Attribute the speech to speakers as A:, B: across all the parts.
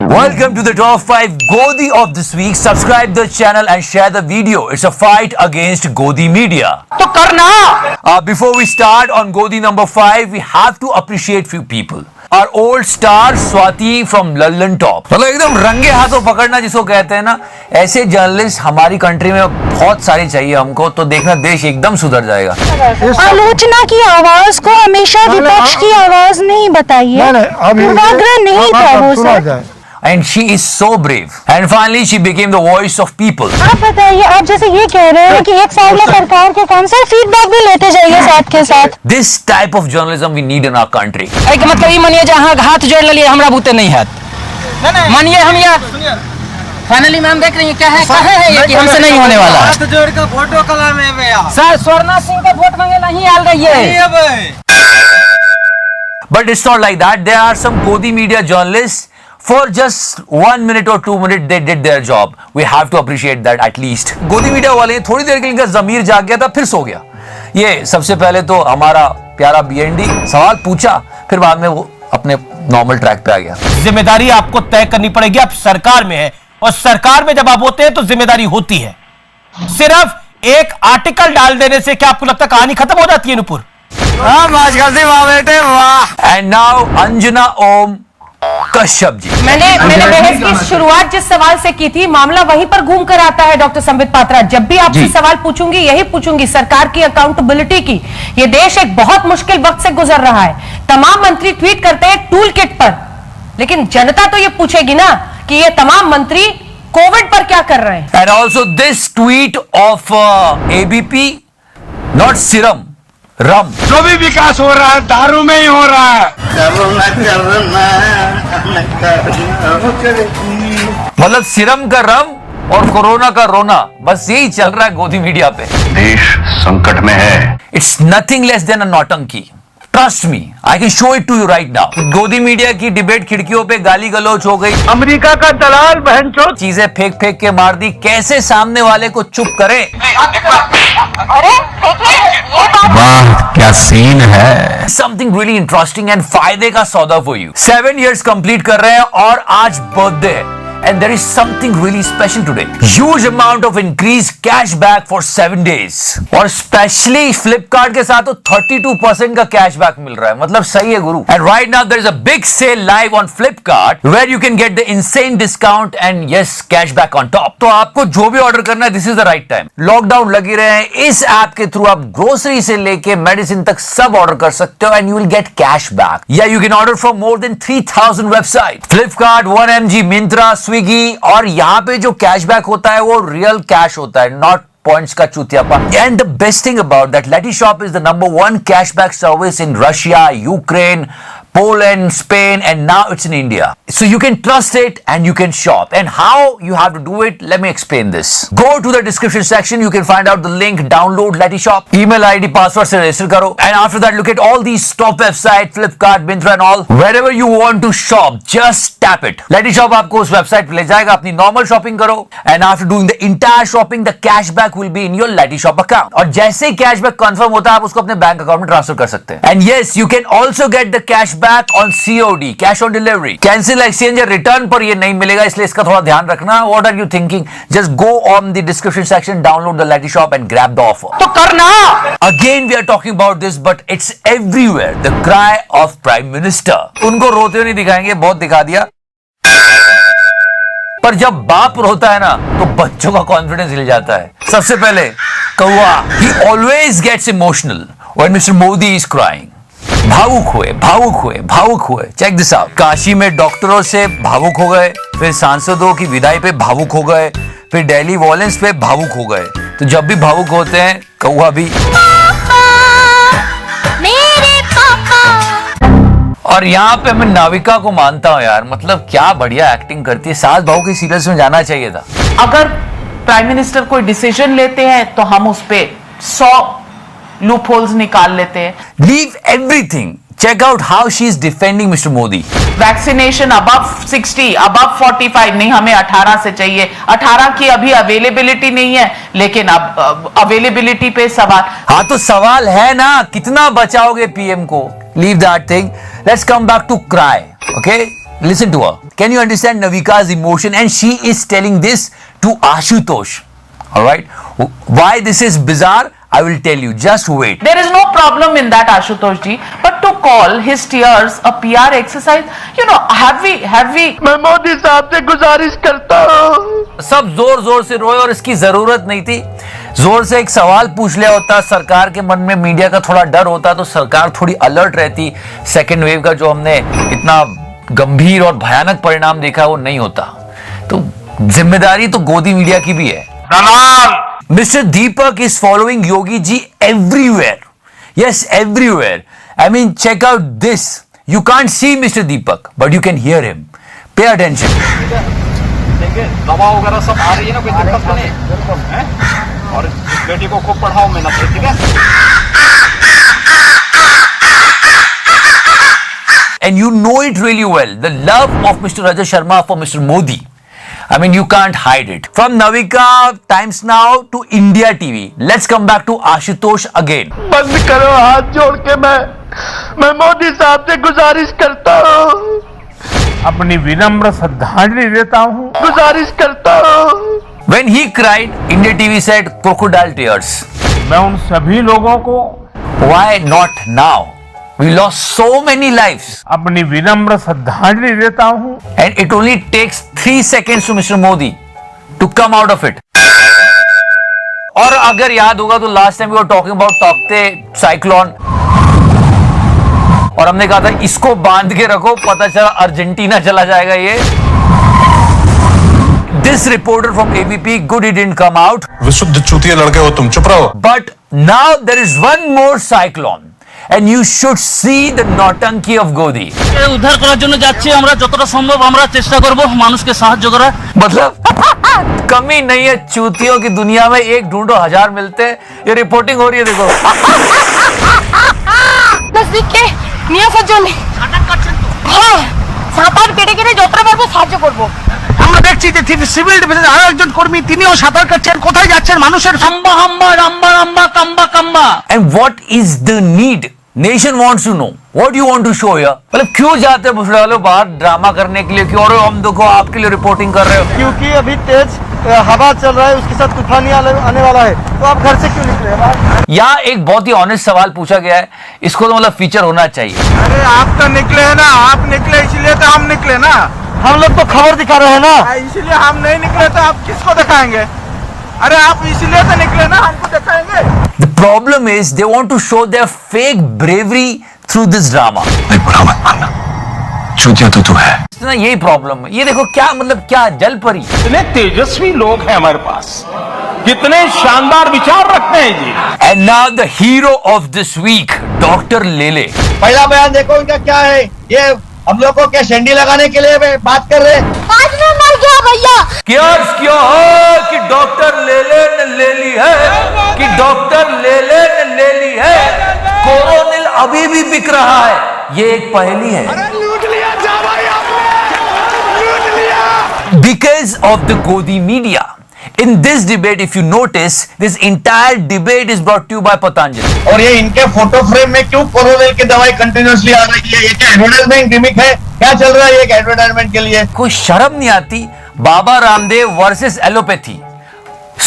A: Welcome to the top 5 Godi of this week. Subscribe the channel and share the video. It's a fight against Godi media.
B: तो करना।
A: Before we start on Godi number 5, we have to appreciate few people. Our old star Swati from London Top. मतलब एकदम रंगे हाथों पकड़ना जिसको कहते हैं ना, ऐसे जर्नलिस्ट हमारी कंट्री में बहुत सारे चाहिए हमको, तो देखना देश एकदम सुधर जाएगा।
C: आलोचना की आवाज को हमेशा विपक्ष की आवाज नहीं बताइए, पूर्वाग्रह नहीं था वो sir.
A: And she is so brave. And finally, she became the voice of people.
C: आप बताइए, आप जैसे ये कह रहे हैं कि एक साल में सरकार के काम से फीडबैक भी लेते जाइए साथ के साथ।
A: This type of journalism we need in our country.
B: एक मतलब ये मानिए जहाँ हाथ जोड़ लिए हमरा बूते नहीं हाथ मानिए हम ये फाइनली मैम देख रही हैं क्या है ये कि हमसे नहीं होने वाला।
D: हाथ जोड़ का फोटो कला में भैया
B: सर स्वर्णा सिंह का वोट मांगे नहीं आल रही है।
A: But it's not like that. There are some Godi media journalists. For just 1 minute or 2 minutes, they did their job. We have to appreciate that at least. Godi media वाले थोड़ी देर के लिए इनका ज़मीर जाग गया था, फिर सो गया। ये सबसे पहले तो हमारा प्यारा BND सवाल पूछा, फिर बाद में वो अपने नॉर्मल ट्रैक पे आ गया।
E: जिम्मेदारी आपको तय करनी पड़ेगी, आप सरकार में है और सरकार में जब आप होते हैं तो जिम्मेदारी होती है। सिर्फ एक आर्टिकल डाल देने से क्या आपको लगता है कहानी खत्म हो जाती है नुपुर?
A: And now Anjana Om Kashyap ji.
F: मैंने बहस की शुरुआत जिस सवाल से की थी, मामला वहीं पर घूम कर आता है डॉक्टर संबित पात्रा। जब भी आपसे सवाल पूछूंगी यही पूछूंगी, सरकार की अकाउंटेबिलिटी की। ये देश एक बहुत मुश्किल वक्त से गुजर रहा है। तमाम मंत्री ट्वीट करते हैं टूल किट पर, लेकिन जनता तो ये पूछेगी ना कि ये तमाम मंत्री कोविड पर क्या कर रहे हैं।
A: And also this tweet of ABP, not serum, रम।
D: जो भी विकास हो रहा है दारू में ही हो रहा है।
A: मतलब सिरम का रम और कोरोना का रोना, बस यही चल रहा है गोदी मीडिया पे।
G: देश संकट में है।
A: It's nothing less than a नौटंकी। Trust me, I can show it to you right now. गोदी मीडिया की डिबेट खिड़कियों पे गाली गलौच हो गई।
D: अमेरिका का दलाल बहनचोद
A: चीजें फेंक फेंक के मार दी। कैसे सामने वाले को चुप करें?
C: अरे देखिए ये बात
G: वाह क्या सीन है।
A: समथिंग रियली इंटरेस्टिंग एंड फायदे का सौदा फॉर यू। 7 years कंप्लीट कर रहे हैं और आज बर्थडे है। And there is something really special today. Huge amount of increased cashback for 7 days. और specially Flipkart के साथ तो 32% का cashback मिल रहा है। मतलब सही है गुरु। And right now there is a big sale live on Flipkart where you can get the insane discount and yes cashback on top. तो आपको जो भी ऑर्डर करना है this is the right time. Lockdown लगी रहे हैं, इस ऐप के थ्रू आप ग्रोसरी से लेके मेडिसिन तक सब ऑर्डर कर सकते हो and you will get cashback. Yeah, you can order from more than 3000 websites. Flipkart, 1mg, Myntra, Swiggy, और यहाँ पे जो कैशबैक होता है वो रियल कैश होता है, नॉट पॉइंट्स का चूतियापा। And the best thing about that, Letysshop is the number 1 cashback service in Russia, Ukraine, Poland, Spain, and now it's in India. So you can trust it and you can shop. And how you have to do it, let me explain this. Go to the description section, you can find out the link, download Letysshop, email ID, password से register करो. And after that, look at all these top websites, Flipkart, Myntra and all. Wherever you want to shop, just tap it. Letysshop आपको उस website पे ले जाएगा, अपनी normal shopping करो. And after doing the entire shopping, the cashback will be in your Letysshop account. और जैसे ही cashback confirm होता है, आप उसको अपने बैंक अकाउंट में ट्रांसफर कर सकते हैं. And yes, you can also get the cashback on COD, cash on delivery. Cancel exchange या return पर ये नहीं मिलेगा, इसलिए इसका थोड़ा ध्यान रखना। What are you thinking? Just go on the description section, download the Letysshop and grab the offer.
B: तो करना।
A: Again we are talking about this, but it's everywhere. The cry of Prime Minister. उनको रोते हुए नहीं दिखाएंगे, बहुत दिखा दिया। पर जब बाप रोता है ना तो बच्चों का कॉन्फिडेंस हिल जाता है। सबसे पहले कौवा, he always gets emotional when Mr. Modi is crying. भावुक हुए। Check this out. काशी में डॉक्टरों से भावुक हो गए, फिर सांसदों की विदाई पे भावुक हो गए, फिर दिल्ली वॉयलेंस पे भावुक हो गए। तो जब भी भावुक होते हैं कौवा भी।
C: मेरे पापा।
A: और यहाँ पे मैं नाविका को मानता हूँ यार, मतलब क्या बढ़िया एक्टिंग करती है। सास बहू के सीरियल्स में जाना चाहिए था।
H: अगर प्राइम मिनिस्टर कोई डिसीजन लेते हैं तो हम उस पे 100 लूप होल्स निकाल लेते हैं।
A: Leave everything, check out how she is defending mister Modi.
H: Vaccination above 60, above 45 नहीं, हमें 18 से चाहिए। 18 की अभी अवेलेबिलिटी नहीं है, लेकिन अब अवेलेबिलिटी पे सवाल।
A: हाँ तो सवाल है ना, कितना बचाओगे पीएम को? Leave that thing, let's come back to cry. Okay, listen to her. Can you understand Navika's emotion? And she is telling this to Ashutosh. All right. Why this is bizarre? I will tell you. Just wait.
H: There is no problem in that, Ashutosh ji. But to call his tears a PR exercise, have we?
D: मैं मोदी साहब से गुजारिश करता हूँ।
A: सब जोर जोर से रोए और इसकी जरूरत नहीं थी। जोर से एक सवाल पूछ लिया होता, सरकार के मन में मीडिया का थोड़ा डर होता तो सरकार थोड़ी अलर्ट रहती। सेकेंड वेव का जो हमने इतना गंभीर और भयानक परिणाम देखा वो नहीं होता। तो जिम्मेदारी तो गोदी मीडिया की भी है। Mr. Deepak is following Yogi ji everywhere. Yes, everywhere. I mean, check out this. You can't see Mr. Deepak, but you can hear him. Pay attention.
B: दवा वगैरह सब आ रही है ना, कोई दिक्कत तो नहीं है? और बेटी को खूब पढ़ाओ, मेहनत से, ठीक है?
A: And you know it really well. The love of Mr. Rajat Sharma for Mr. Modi. I mean, you can't hide it. From Navika Times Now to India TV. Let's come back to Ashutosh again.
D: बंद करो हाथ जोड़ के, मैं मोदी साहब से गुजारिश करता हूँ,
G: अपनी विनम्र श्रद्धांजलि देता हूँ,
D: गुजारिश करता हूँ।
A: When he cried, India TV said crocodile tears.
G: मैं उन सभी लोगों को
A: Why not now? We lost so many lives.
G: अपनी विनम्र श्रद्धांजलि देता हूँ।
A: And it only takes 3 seconds to Mr. Modi to come out of it. और अगर याद होगा तो last time we were talking about Taukte cyclone. और हमने कहा था इसको बांध के रखो, पता चला अर्जेंटीना चला जाएगा ये। This reporter from ABP, good he didn't come out.
I: विशुद्ध चूतिया लड़के हो तुम, चुप रहो।
A: But now there is one more cyclone. And you should see the nautanki of Godi.
B: উদ্ধার করার জন্য যাচ্ছি আমরা, যতটা সম্ভব আমরা চেষ্টা করব মানুষকে সাহায্য করার।
A: मतलब कमी नहीं है चूतियों की दुनिया में, एक ढूंढो 1000 मिलते। ये रिपोर्टिंग हो रही है, देखो।
C: নজদিকে নিয়ে আসার জন্য হ্যাঁ, সাঁতার কেটে কেটে যতটা পারবো সাহায্য করবো।
B: আমরা দেখছি যে সিভিল ডিফেন্সের আরো একজন কর্মী, তিনিও সাঁতার কাটছেন। কোথায় যাচ্ছেন? মানুষের হাম্বা হাম্বা রাম্বা রাম্বা কাম্বা কাম্বা।
A: And what is the need? Nation wants to know. What do you want to show here? मतलब क्यों जाते हैं भुसड़े वाले बाहर ड्रामा करने के लिए? क्यों? और हम देखो आपके लिए रिपोर्टिंग कर रहे हो।
D: क्योंकि अभी तेज हवा चल रहा है, उसके साथ तूफानी आने वाला है, तो आप घर से क्यों निकले बाहर?
A: यहाँ एक बहुत ही ऑनेस्ट सवाल पूछा गया है, इसको तो मतलब फीचर होना चाहिए।
D: अरे आप तो निकले है ना, आप निकले इसलिए तो हम निकले ना। हम लोग तो खबर दिखा रहे हैं ना, इसलिए हम नहीं निकले तो आप किसको दिखाएंगे? अरे आप इसलिए तो निकले ना, हमको दिखाएंगे।
A: The problem is they want to show their fake bravery through this drama.
G: नहीं बुरा मत मानना, चूतिया तो तू है।
A: ना यही प्रॉब्लम है। ये देखो क्या मतलब क्या जल परी।
G: इतने तेजस्वी लोग हैं हमारे पास, कितने शानदार विचार रखते हैं जी।
A: And now the hero of this week, Dr. Lele.
D: पहला बयान देखो इनका क्या है, ये हम लोग को क्या शेंडी लगाने के लिए बात कर रहे हैं?
C: आज मैं मर गया भैया।
A: क्या है कि डॉक्टर लेले ने ले ली है, कि डॉक्टर लेले ने ले ली है, कोरोनिल अभी भी बिक रहा है। ये एक पहेली है।
D: लूट लिया जा भाई आपने, लूट लिया।
A: Because of the Godi media. In this debate, if you notice, this entire debate is brought to you by Patanjali.
D: और ये इनके फोटो फ्रेम में क्यों कोरोनिल की दवाई कंटिन्यूअसली आ रही है? ये क्या एडवर्टाइजमेंट गिमिक है? क्या चल रहा है ये एडवर्टाइजमेंट के लिए?
A: कोई शर्म नहीं आती? Baba Ramdev versus allopathy,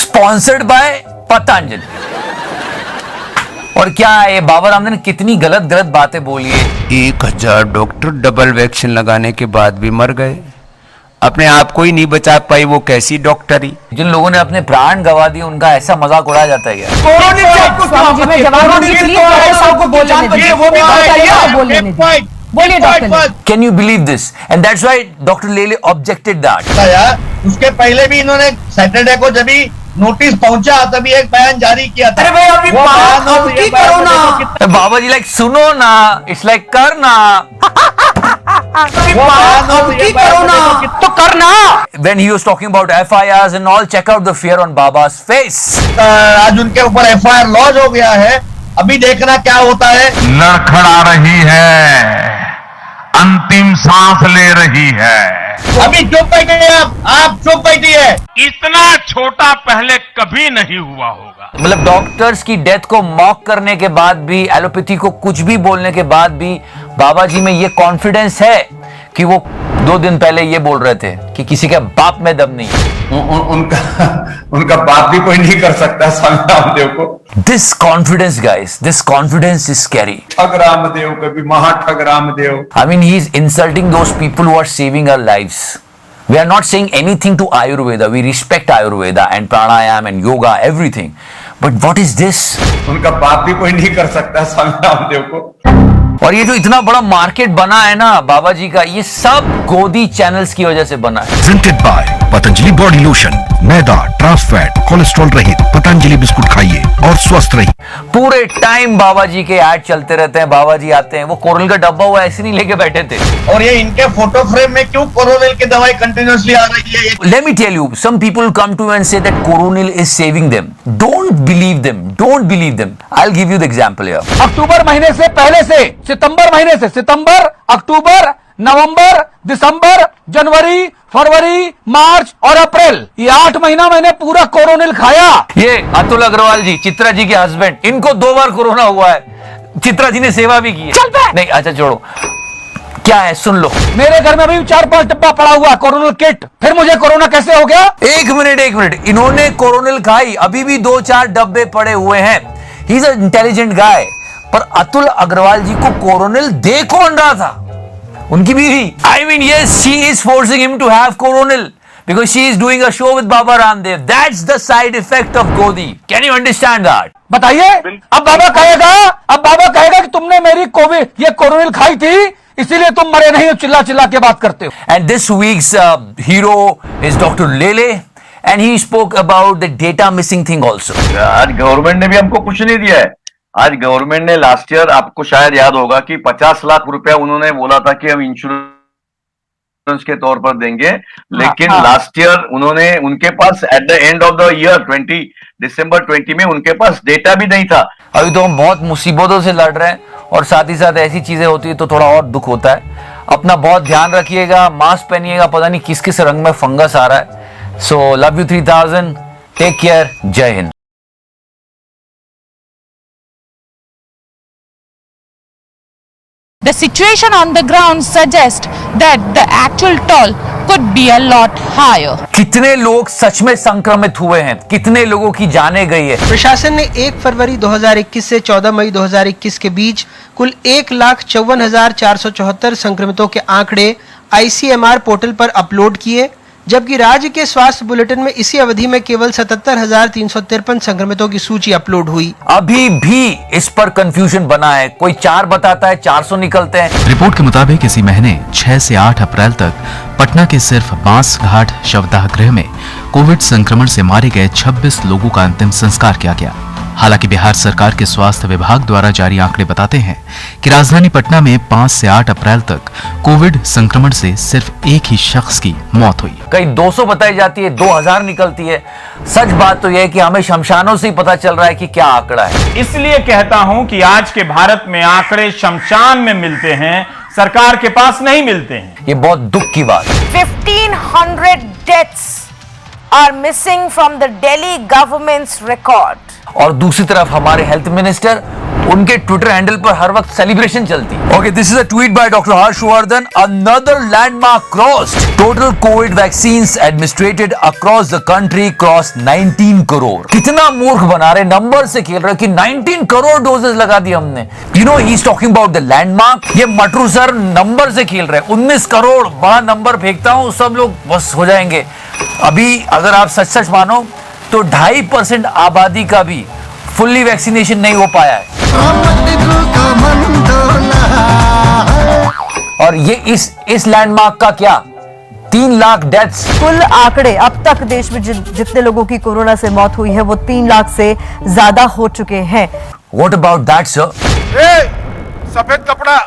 A: sponsored by Patanjali. और क्या है, बाबा रामदेव ने कितनी गलत गलत बातें बोली है।
J: 1000 डॉक्टर डबल वैक्सीन लगाने के बाद भी मर गए, अपने आप को ही नहीं बचा पाई, वो कैसी डॉक्टरी?
A: जिन लोगों ने अपने प्राण गवा दिए उनका ऐसा मजाक उड़ाया जाता है क्या? Can you believe this? And that's why Dr. Lele objected that.
D: उसके पहले भी इन्होंने सैटरडे को जब भी नोटिस पहुंचा तभी एक बयान जारी किया था। अरे भाई अभी करो ना।
A: बाबा जी लाइक सुनो ना, इट्स लाइक करना।
B: तो करना।
A: When he was talking about FIRs and all, check out the fear on Baba's face.
D: आज उनके ऊपर FIR लॉन्च हो गया है, अभी देखना क्या होता है।
G: लड़खड़ा रही है, अंतिम सांस ले रही है।
D: अभी चुप बैठिए, आप चुप बैठिए।
G: इतना छोटा पहले कभी नहीं हुआ होगा।
A: मतलब डॉक्टर्स की डेथ को मॉक करने के बाद भी, एलोपैथी को कुछ भी बोलने के बाद भी बाबा जी में ये कॉन्फिडेंस है कि वो 2 दिन पहले ये बोल रहे थे कि किसी के बाप में दम नहीं है।
J: उनका बाप भी कोई नहीं कर सकता स्वामी रामदेव को।
A: This confidence guys, this confidence is scary.
J: ठग रामदेव, कभी महाठग Ramdev.
A: I mean, he is insulting those people who are saving our lives. We are not saying anything to Ayurveda. We respect Ayurveda and pranayam and yoga, everything. But what is this?
J: उनका बाप भी कोई नहीं कर सकता स्वामी रामदेव को।
A: और ये जो इतना बड़ा मार्केट बना है ना बाबा जी का, ये सब गोदी चैनल्स की वजह से बना है।
K: Presented by Patanjali body lotion, मैदा, ट्रांस फैट, कोलेस्ट्रॉल रहित पतंजलि बिस्कुट खाइए और स्वस्थ रहिए।
A: पूरे टाइम बाबा जी के ऐड चलते रहते हैं, बाबा जी आते हैं, वो कोरोनिल का डब्बा हुआ ऐसे नहीं लेके बैठे थे।
D: और ये इनके फोटो फ्रेम में क्यों कोरोनिल की दवाई कंटिन्यूअसली आ रही है?
A: Let me tell you, some people come to you and say that Coronil is saving them. Don't believe them. Don't believe them. I'll give you the example here.
E: अक्टूबर महीने से पहले से, सितंबर महीने से, सितंबर, अक्टूबर, नवंबर, दिसंबर, जनवरी, फरवरी, मार्च और अप्रैल, ये 8 महीना मैंने पूरा कोरोनिल खाया।
A: ये अतुल अग्रवाल जी, चित्रा जी के हस्बैंड, इनको 2 बार कोरोना हुआ है। चित्रा जी ने सेवा भी की है। नहीं, अच्छा छोड़ो, क्या है सुन लो।
E: मेरे घर में भी 4-5 डब्बा पड़ा हुआ कोरोनिल किट, फिर मुझे कोरोना कैसे हो गया?
A: एक मिनट, इन्होंने कोरोनिल खाई, अभी भी 2-4 डब्बे पड़े हुए हैं। ही इज अ इंटेलिजेंट गाय। पर अतुल अग्रवाल जी को कोरोनिल दे कौन रहा था? उनकी बीवी। I mean, yes, she is forcing him to have Coronil because she is doing a show with Baba Ramdev. That's the side effect of Godi. Can you understand that?
E: बताइए। अब बाबा कहेगा कि तुमने मेरी ये कोरोनिल खाई थी, इसीलिए तुम मरे नहीं हो, चिल्ला चिल्ला के बात करते हो।
A: And this week's hero is Dr. Lele, and he spoke about the data missing thing also.
L: आज गवर्नमेंट ने भी हमको कुछ नहीं दिया है। आज गवर्नमेंट ने लास्ट ईयर, आपको शायद याद होगा कि 50 लाख रुपया उन्होंने बोला था कि हम इंश्योरेंस के तौर पर देंगे, लेकिन लास्ट ईयर उन्होंने, उनके पास at the end of the year December 20 में उनके पास डेटा भी नहीं था।
A: अभी तो हम बहुत मुसीबतों से लड़ रहे हैं और साथ ही साथ ऐसी चीजें होती है तो थोड़ा और दुख होता है। अपना बहुत ध्यान रखिएगा, मास्क पहनिएगा, पता नहीं किस किस रंग में फंगस आ रहा है। So love you 3000, take care, जय हिंद।
C: The situation on the ground suggests that the actual toll could be a lot higher.
A: कितने लोग सच में संक्रमित हुए हैं, कितने लोगों की जानें गई है?
M: प्रशासन ने 1 फरवरी 2021 से 14 मई 2021 के बीच कुल 1,54,474 संक्रमितों के आंकड़े ICMR पोर्टल पर अपलोड किए, जबकि राज्य के स्वास्थ्य बुलेटिन में इसी अवधि में केवल 77,353 संक्रमितों की सूची अपलोड हुई।
A: अभी भी इस पर कंफ्यूजन बना है, कोई 4 बताता है, 400 निकलते हैं।
N: रिपोर्ट के मुताबिक इसी महीने 6 से 8 अप्रैल तक पटना के सिर्फ बांसघाट शवदाह गृह में कोविड संक्रमण से मारे गए 26 लोगों का अंतिम संस्कार किया गया। हालांकि बिहार सरकार के स्वास्थ्य विभाग द्वारा जारी आंकड़े बताते हैं कि राजधानी पटना में 5 से 8 अप्रैल तक कोविड संक्रमण से सिर्फ एक ही शख्स की मौत हुई।
A: कहीं 200 बताई जाती है, 2000 निकलती है। सच बात तो यह है कि हमें शमशानों से ही पता चल रहा है कि क्या आंकड़ा है।
O: इसलिए कहता हूं कि आज के भारत में आंकड़े शमशान में मिलते हैं, सरकार के पास नहीं मिलते हैं।
A: ये बहुत दुख की बात है।
P: 1500 deaths are missing from the Delhi government's record.
A: और दूसरी तरफ हमारे हेल्थ मिनिस्टर, उनके ट्विटर हैंडल पर हर वक्त सेलिब्रेशन चलती है। Okay, this is a tweet by doctor Harshvardhan. Another landmark crossed. Total Covid vaccines administrated across the country cross 19 crore. कितना मूर्ख बना रहे, नंबर से खेल रहे कि 19 करोड़ डोजेस लगा दिए हमने। You know he is talking about the landmark. ये मटरू सर नंबर से खेल रहे हैं। 19 करोड़ बड़ा नंबर फेंकता हूं, सब लोग बस हो जाएंगे। अभी अगर आप सच सच मानो तो 2.5% आबादी का भी फुल्ली वैक्सीनेशन नहीं हो पाया है। और ये इस लैंडमार्क का क्या 3 लाख डेथ्स।
Q: कुल आंकड़े अब तक देश में जितने लोगों की कोरोना से मौत हुई है वो 3 लाख से ज्यादा हो चुके हैं।
A: What about that, sir?
D: सफेद कपड़ा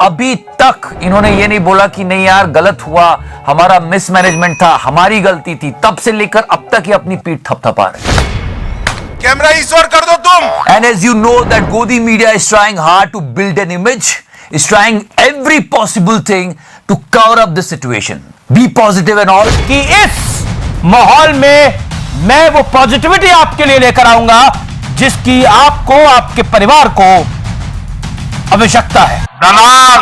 A: अभी तक इन्होंने ये नहीं बोला कि नहीं यार गलत हुआ, हमारा मिसमैनेजमेंट था, हमारी गलती थी। तब से लेकर अब तक ये अपनी पीठ थपथपा रहे।
D: कैमरा इस ओर कर दो तुम।
A: And as you know that Godi media is trying hard to build an image, is trying every possible thing to cover up the situation. Be positive and all.
E: कि इस माहौल में मैं वो पॉजिटिविटी आपके लिए लेकर आऊंगा जिसकी आपको, आपके परिवार को आवश्यकता है।
L: दलाल